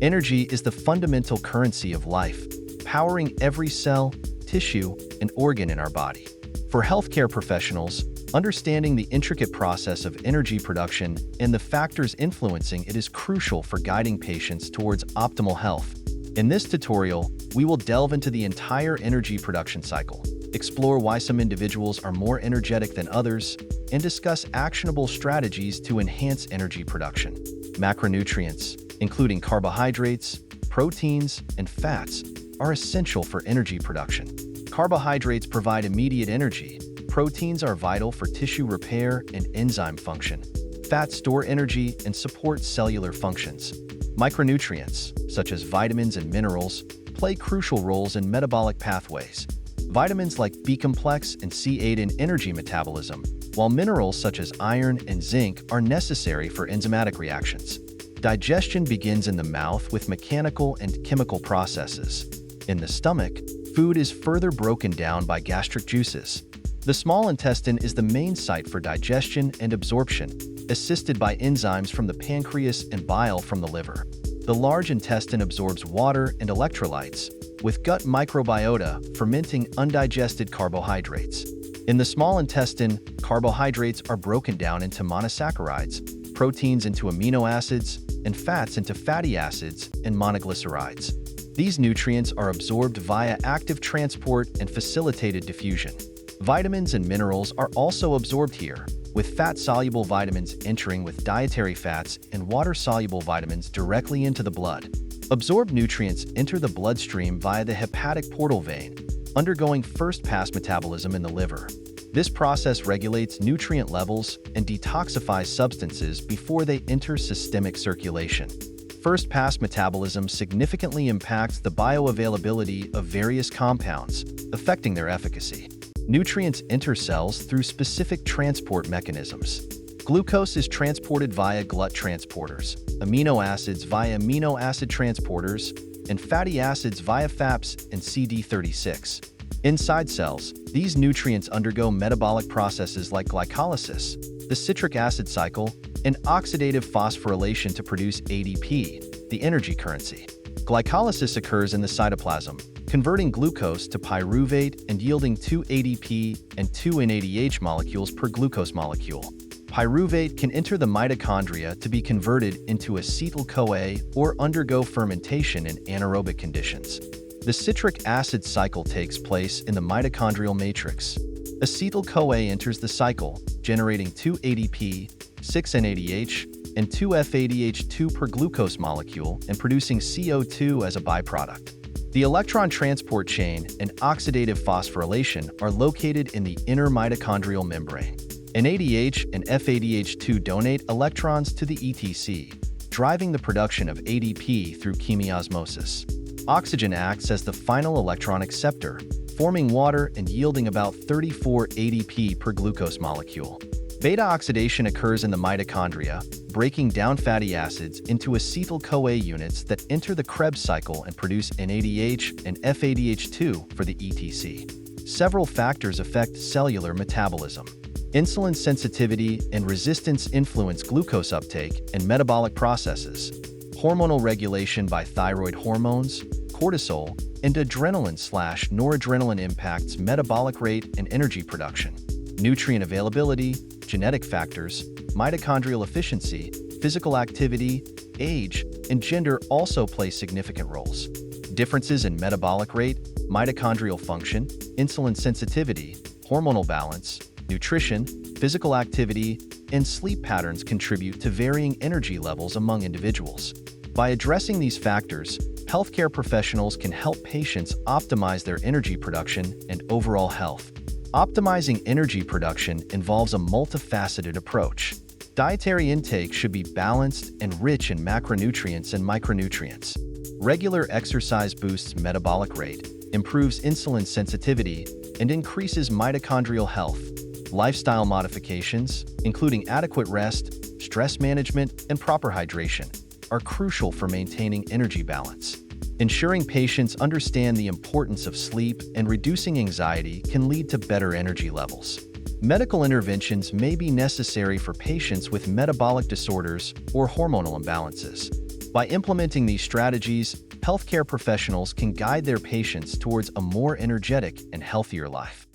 Energy is the fundamental currency of life, powering every cell, tissue, and organ in our body. For healthcare professionals, understanding the intricate process of energy production and the factors influencing it is crucial for guiding patients towards optimal health. In this tutorial, we will delve into the entire energy production cycle, explore why some individuals are more energetic than others, and discuss actionable strategies to enhance energy production. Macronutrients, including carbohydrates, proteins, and fats, are essential for energy production. Carbohydrates provide immediate energy. Proteins are vital for tissue repair and enzyme function. Fats store energy and support cellular functions. Micronutrients, such as vitamins and minerals, play crucial roles in metabolic pathways. Vitamins like B-complex and C aid in energy metabolism, while minerals such as iron and zinc are necessary for enzymatic reactions. Digestion begins in the mouth with mechanical and chemical processes. In the stomach, food is further broken down by gastric juices. The small intestine is the main site for digestion and absorption, assisted by enzymes from the pancreas and bile from the liver. The large intestine absorbs water and electrolytes, with gut microbiota fermenting undigested carbohydrates. In the small intestine, carbohydrates are broken down into monosaccharides, proteins into amino acids, and fats into fatty acids and monoglycerides. These nutrients are absorbed via active transport and facilitated diffusion. Vitamins and minerals are also absorbed here, with fat-soluble vitamins entering with dietary fats and water-soluble vitamins directly into the blood. Absorbed nutrients enter the bloodstream via the hepatic portal vein, undergoing first-pass metabolism in the liver. This process regulates nutrient levels and detoxifies substances before they enter systemic circulation. First-pass metabolism significantly impacts the bioavailability of various compounds, affecting their efficacy. Nutrients enter cells through specific transport mechanisms. Glucose is transported via GLUT transporters, amino acids via amino acid transporters, and fatty acids via FAPS and CD36. Inside cells, these nutrients undergo metabolic processes like glycolysis, the citric acid cycle, and oxidative phosphorylation to produce ADP, the energy currency. Glycolysis occurs in the cytoplasm, converting glucose to pyruvate and yielding 2 ADP and 2 NADH molecules per glucose molecule. Pyruvate can enter the mitochondria to be converted into acetyl-CoA or undergo fermentation in anaerobic conditions. The citric acid cycle takes place in the mitochondrial matrix. Acetyl-CoA enters the cycle, generating 2 ADP, 6 NADH, and 2 FADH2 per glucose molecule and producing CO2 as a byproduct. The electron transport chain and oxidative phosphorylation are located in the inner mitochondrial membrane. NADH and FADH2 donate electrons to the ETC, driving the production of ADP through chemiosmosis. Oxygen acts as the final electron acceptor, forming water and yielding about 34 ADP per glucose molecule. Beta oxidation occurs in the mitochondria, breaking down fatty acids into acetyl-CoA units that enter the Krebs cycle and produce NADH and FADH2 for the ETC. Several factors affect cellular metabolism. Insulin sensitivity and resistance influence glucose uptake and metabolic processes. Hormonal regulation by thyroid hormones, cortisol, and adrenaline/noradrenaline impacts metabolic rate and energy production. Nutrient availability, genetic factors, mitochondrial efficiency, physical activity, age, and gender also play significant roles. Differences in metabolic rate, mitochondrial function, insulin sensitivity, hormonal balance, nutrition, physical activity, and sleep patterns contribute to varying energy levels among individuals. By addressing these factors, healthcare professionals can help patients optimize their energy production and overall health. Optimizing energy production involves a multifaceted approach. Dietary intake should be balanced and rich in macronutrients and micronutrients. Regular exercise boosts metabolic rate, improves insulin sensitivity, and increases mitochondrial health. Lifestyle modifications, including adequate rest, stress management, and proper hydration, are crucial for maintaining energy balance. Ensuring patients understand the importance of sleep and reducing anxiety can lead to better energy levels. Medical interventions may be necessary for patients with metabolic disorders or hormonal imbalances. By implementing these strategies, healthcare professionals can guide their patients towards a more energetic and healthier life.